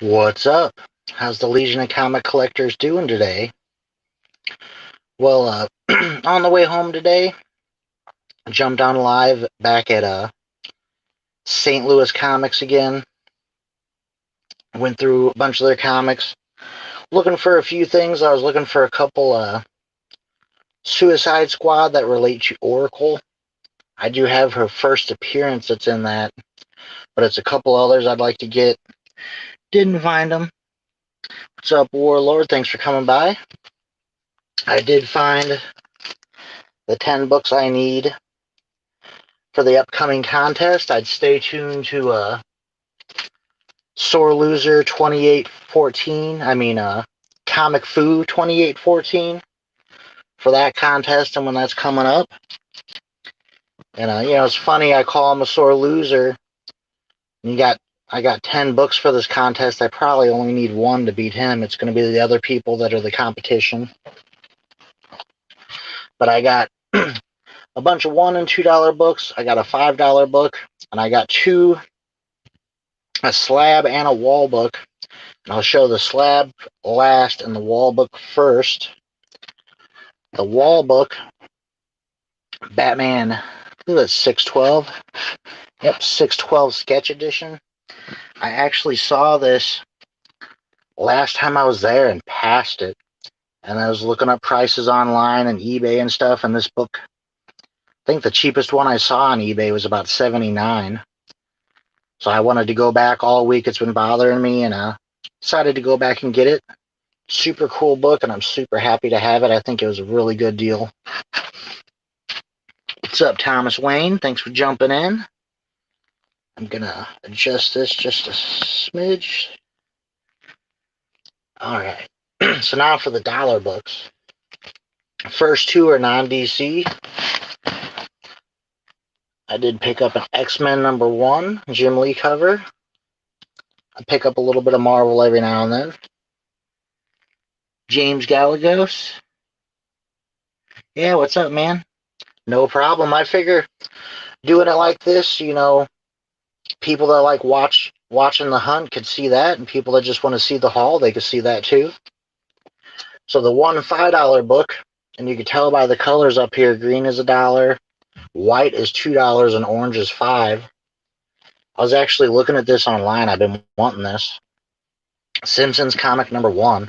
What's up? How's the Legion of Comic Collectors doing today? Well, on the way home today, I jumped on live back at St. Louis Comics again. Went through a bunch of their comics, looking for a few things. I was looking for a couple Suicide Squad that relate to Oracle. I do have her first appearance that's in that, but it's a couple others I'd like to get. Didn't find them. What's up, Warlord? Thanks for coming by. I did find the 10 books I need for the upcoming contest. I'd stay tuned to Sore Loser 2814. Comic Foo 2814 for that contest and when that's coming up. And it's funny. I call him a sore loser. And I got 10 books for this contest. I probably only need one to beat him. It's going to be the other people that are the competition. But I got a bunch of $1 and $2 books. I got a $5 book, and I got a slab and a wall book. And I'll show the slab last and the wall book first. The wall book, Batman, I believe it's 612. Yep, 612 Sketch Edition. I actually saw this last time I was there and passed it. And I was looking up prices online and eBay and stuff, and this book, I think the cheapest one I saw on eBay was about $79. So I wanted to go back all week. It's been bothering me, and decided to go back and get it. Super cool book, and I'm super happy to have it. I think it was a really good deal. What's up, Thomas Wayne? Thanks for jumping in. I'm going to adjust this just a smidge. All right. So now for the dollar books. First two are non-DC. I did pick up an X-Men #1 Jim Lee cover. I pick up a little bit of Marvel every now and then. James Galagos. Yeah, what's up, man? No problem. I figure doing it like this, people that like watching the hunt could see that, and people that just want to see the haul, they could see that too. So the one $5 book, and you can tell by the colors up here, green is $1, white is $2, and orange is $5. I was actually looking at this online. I've been wanting this. Simpsons comic #1.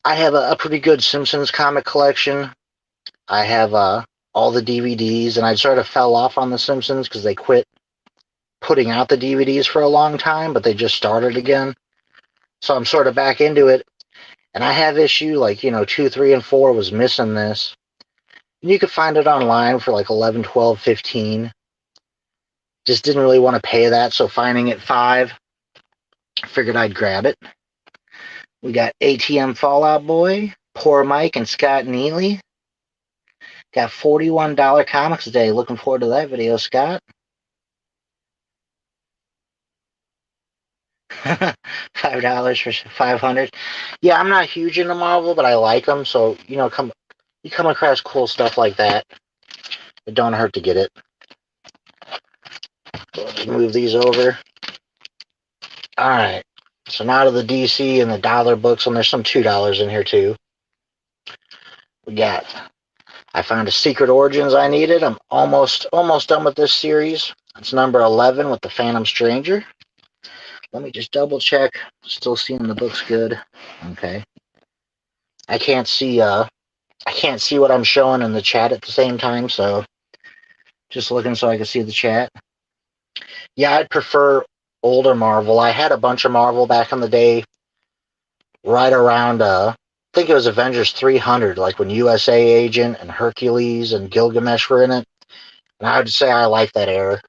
I have a pretty good Simpsons comic collection. I have all the DVDs, and I sort of fell off on the Simpsons because they quit putting out the DVDs for a long time, but they just started again. So I'm sort of back into it. And I have issue 2, 3, and 4 was missing this. And you could find it online for like 11, 12, 15. Just didn't really want to pay that, so finding it 5, figured I'd grab it. We got ATM Fallout Boy, Poor Mike, and Scott Neely. Got $41 Comics Day. Looking forward to that video, Scott. $5 for 500. Yeah, I'm not huge into Marvel, but I like them. So you come across cool stuff like that. It don't hurt to get it. Let's move these over. All right. So now to the DC and the dollar books, and there's some $2 in here too. I found a Secret Origins I needed. I'm almost done with this series. It's number 11 with the Phantom Stranger. Let me just double check. Still seeing the books good. Okay. I can't see what I'm showing in the chat at the same time, so just looking so I can see the chat. Yeah, I'd prefer older Marvel. I had a bunch of Marvel back in the day, right around I think it was Avengers 300, like when USA Agent and Hercules and Gilgamesh were in it. And I would say I like that era.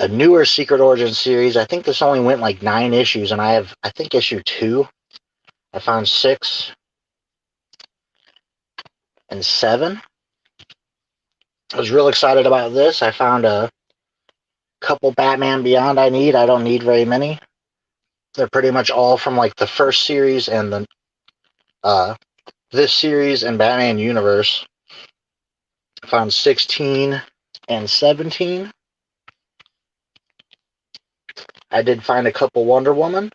A newer Secret Origins series. I think this only went like 9 issues, and I think issue 2. I found 6 and 7. I was real excited about this. I found a couple Batman Beyond I need. I don't need very many. They're pretty much all from like the first series and this series and Batman Universe. I found 16 and 17. I did find a couple Wonder Woman.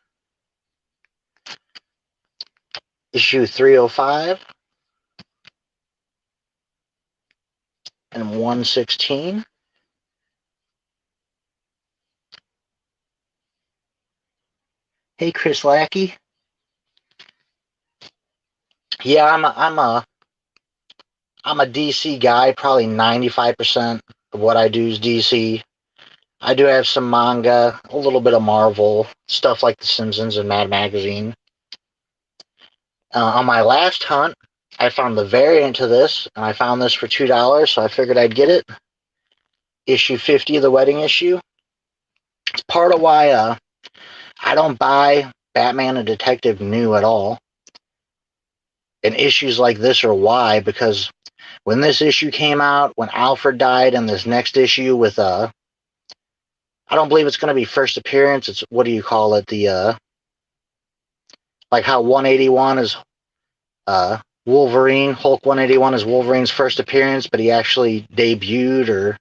Issue 305 and 116. Hey, Chris Lackey. Yeah, I'm a DC guy. Probably 95% of what I do is DC. I do have some manga, a little bit of Marvel, stuff like The Simpsons and Mad Magazine. On my last hunt, I found the variant to this, and I found this for $2, so I figured I'd get it. Issue 50 of the Wedding Issue. It's part of why I don't buy Batman and Detective new at all. And issues like this are why, because when this issue came out, when Alfred died, and this next issue with I don't believe it's going to be first appearance. It's, what do you call it? The like how 181 is Wolverine, Hulk 181 is Wolverine's first appearance, but he actually debuted or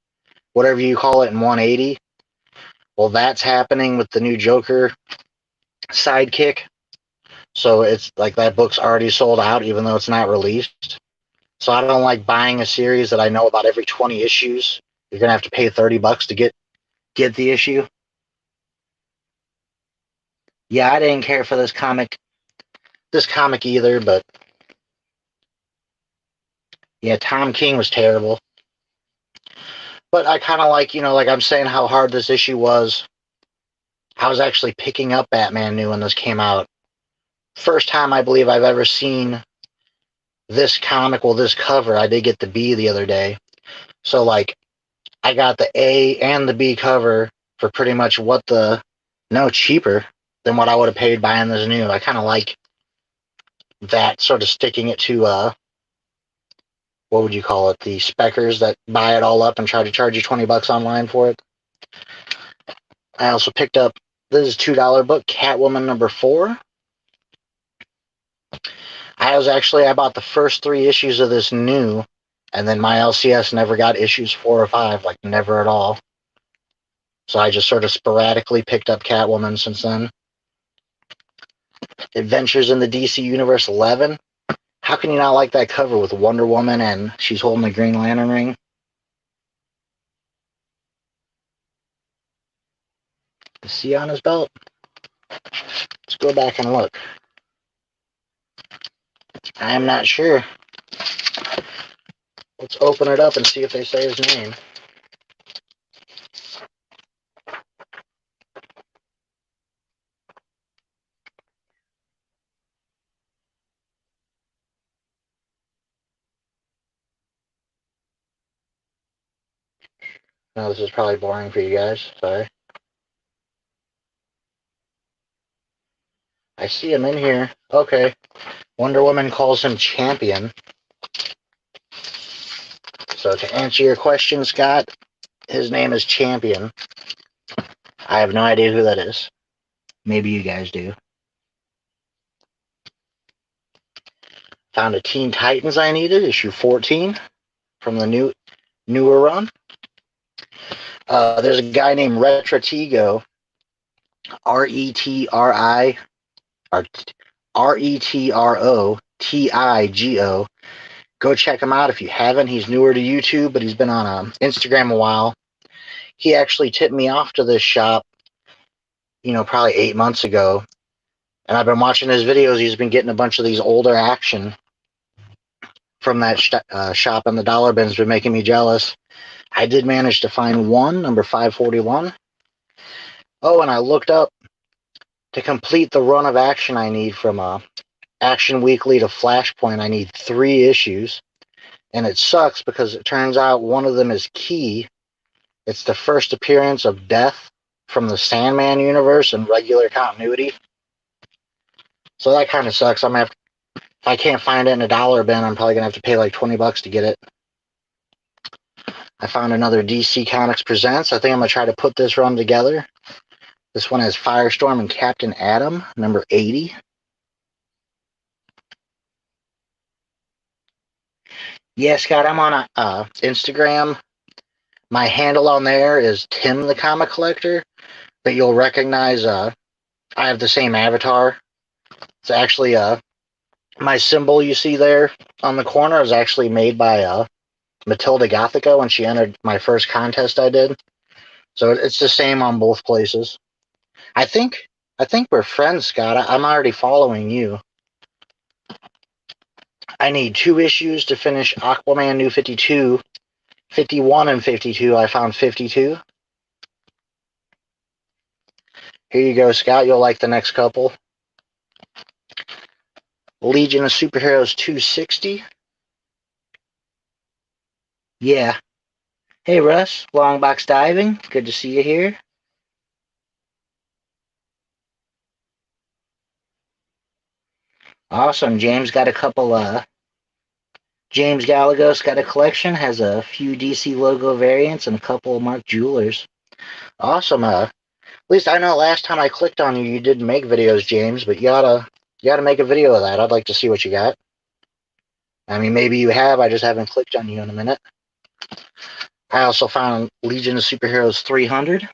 whatever you call it in 180. Well, that's happening with the new Joker sidekick. So it's like that book's already sold out, even though it's not released. So I don't like buying a series that I know about every 20 issues. You're gonna have to pay $30 to get the issue. Yeah, I didn't care for this comic either, but yeah, Tom King was terrible. But I kind of like, like I'm saying how hard this issue was. I was actually picking up Batman New when this came out. First time I believe I've ever seen this comic, well, this cover. I did get the B the other day. So, like, I got the A and the B cover for pretty much no, cheaper than what I would have paid buying this new. I kind of like that, sort of sticking it to, what would you call it? The speckers that buy it all up and try to charge you $20 online for it. I also picked up, this is a $2 book, Catwoman #4. I bought the first 3 issues of this new, and then my LCS never got issues 4 or 5, like never at all. So I just sort of sporadically picked up Catwoman since then. Adventures in the DC Universe 11. How can you not like that cover with Wonder Woman and she's holding the Green Lantern ring? The C on his belt? Let's go back and look. I'm not sure. Let's open it up and see if they say his name. No, this is probably boring for you guys. Sorry. I see him in here. Okay. Wonder Woman calls him Champion. So to answer your question, Scott, his name is Champion. I have no idea who that is. Maybe you guys do. Found a Teen Titans I needed, issue 14 from the newer run. There's a guy named Retratigo, R-E-T-R-I, or R-E-T-R-O-T-I-G-O. Go check him out if you haven't. He's newer to YouTube, but he's been on Instagram a while. He actually tipped me off to this shop, probably 8 months ago. And I've been watching his videos. He's been getting a bunch of these older action from that shop, and the dollar bin's been making me jealous. I did manage to find one, number 541. Oh, and I looked up to complete the run of action I need from Action Weekly to Flashpoint. I need 3 issues. And it sucks because it turns out one of them is key. It's the first appearance of Death from the Sandman universe in regular continuity. So that kind of sucks. If I can't find it in a dollar bin, I'm probably going to have to pay like $20 to get it. I found another DC Comics Presents. I think I'm going to try to put this run together. This one has Firestorm and Captain Atom, number 80. Yeah, Scott, I'm on Instagram. My handle on there is Tim the Comic Collector, But you'll recognize I have the same avatar. It's actually my symbol you see there on the corner is actually made by Matilda Gothica when she entered my first contest I did. So it's the same on both places. I think I think we're friends, Scott. I'm already following you. I need 2 issues to finish Aquaman New 52. 51 and 52. I found 52. Here you go, Scott. You'll like the next couple. Legion of Superheroes 260. Yeah. Hey, Russ. Long box diving. Good to see you here. Awesome. James got a couple. James Galagos got a collection. Has a few DC logo variants and a couple of Mark Jewelers. Awesome. At least I know last time I clicked on you, you didn't make videos, James. But you gotta make a video of that. I'd like to see what you got. I mean, maybe you have. I just haven't clicked on you in a minute. I also found Legion of Superheroes 300.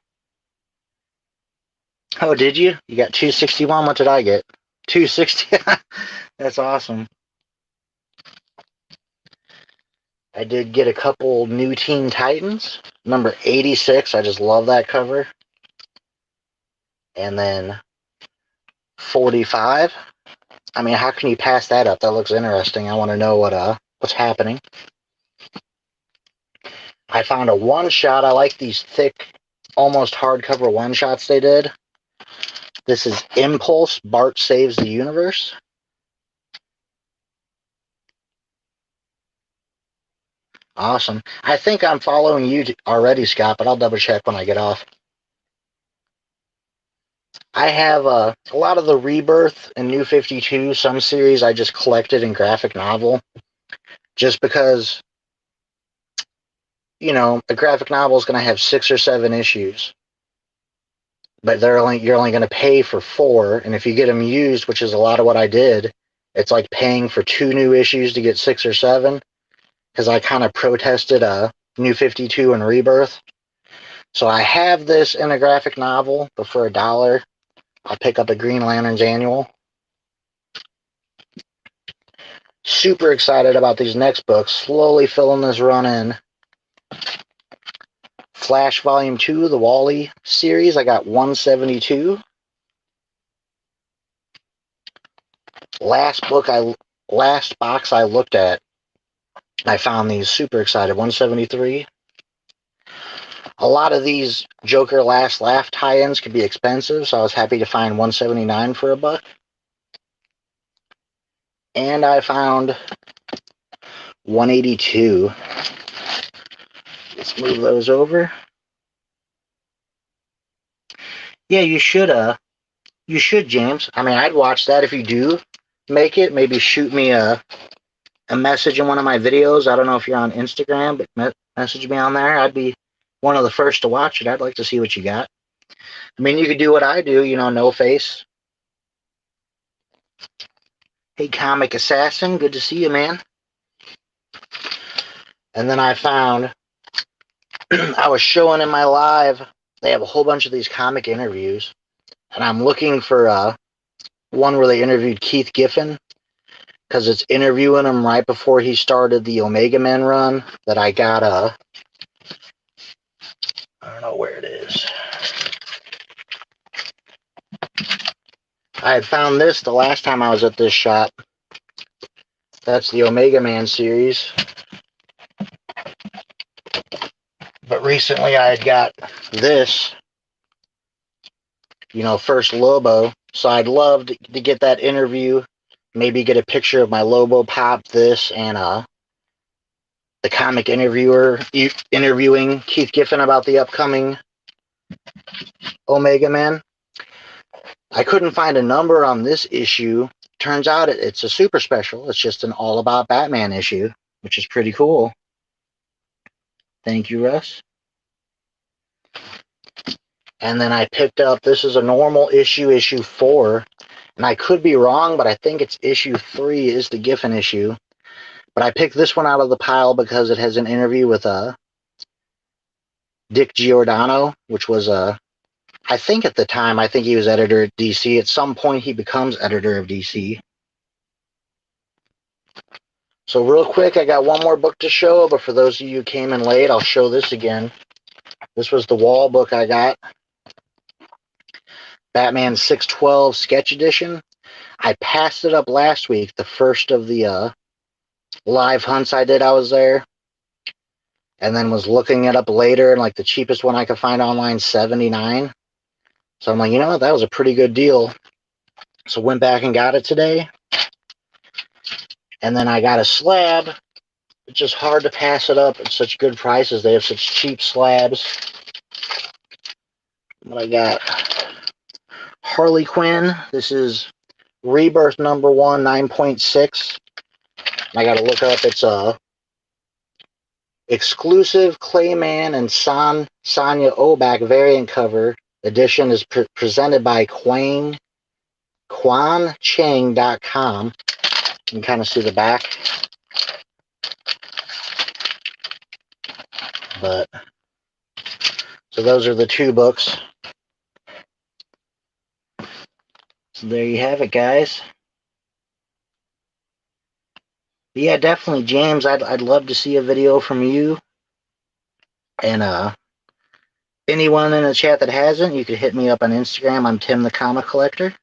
Oh, did you? You got 261. What did I get? 260. That's awesome. I did get a couple new Teen Titans. Number 86. I just love that cover. And then 45. I mean, how can you pass that up? That looks interesting. I want to know what's happening. I found a one-shot. I like these thick, almost hardcover one-shots they did. This is Impulse, Bart Saves the Universe. Awesome. I think I'm following you already, Scott, but I'll double check when I get off. I have a lot of the Rebirth and New 52. Some series I just collected in graphic novel just because, a graphic novel is going to have 6 or 7 issues. But you're only going to pay for 4, and if you get them used, which is a lot of what I did, it's like paying for 2 new issues to get 6 or 7, because I kind of protested New 52 and Rebirth. So I have this in a graphic novel, but for $1, I'll pick up a Green Lanterns annual. Super excited about these next books. Slowly filling this run in. Flash Volume 2, the Wally series. I got 172. Last box I looked at, I found these. Super excited. 173. A lot of these Joker Last Laugh tie-ins could be expensive, so I was happy to find 179 for $1. And I found 182. Let's move those over. Yeah, you should, James. I mean, I'd watch that if you do make it. Maybe shoot me a message in one of my videos. I don't know if you're on Instagram, but message me on there. I'd be one of the first to watch it. I'd like to see what you got. I mean, you could do what I do, no face. Hey, Comic Assassin, good to see you, man. And then I found, I was showing in my live, they have a whole bunch of these comic interviews, and I'm looking for one where they interviewed Keith Giffen, because it's interviewing him right before he started the Omega Men run that I got, I don't know where it is. I had found this the last time I was at this shop. That's the Omega Man series. But recently I had got this, first Lobo. So I'd love to get that interview, maybe get a picture of my Lobo pop, this, and the comic interviewer interviewing Keith Giffen about the upcoming Omega Man. I couldn't find a number on this issue. Turns out it's a super special. It's just an all about Batman issue, which is pretty cool. Thank you, Russ. And then I picked up, this is a normal issue 4. And I could be wrong, but I think it's issue 3 is the Giffen issue. But I picked this one out of the pile because it has an interview with Dick Giordano, which was I think at the time, I think he was editor at DC. At some point, he becomes editor of DC. So real quick, I got one more book to show, but for those of you who came in late, I'll show this again. This was the wall book I got. Batman 612 Sketch Edition. I passed it up last week, the first of the live hunts I did. I was there. And then was looking it up later, and like the cheapest one I could find online, $79. So I'm like, you know what, that was a pretty good deal. So went back and got it today. And then I got a slab. It's just hard to pass it up at such good prices. They have such cheap slabs. What I got? Harley Quinn. This is Rebirth number 1, 9.6. I got to look up. It's a exclusive Clayman and Sonya Oback variant cover edition. Is presented by QuanChang.com. You can kind of see the back. But so those are the two books. So there you have it, guys. Yeah, definitely, James. I'd love to see a video from you. And anyone in the chat that hasn't, you could hit me up on Instagram. I'm Tim the Comic Collector.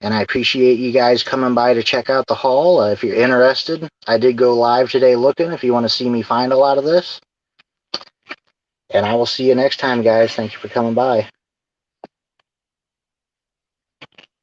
And I appreciate you guys coming by to check out the haul. If you're interested, I did go live today looking if you want to see me find a lot of this. And I will see you next time, guys. Thank you for coming by.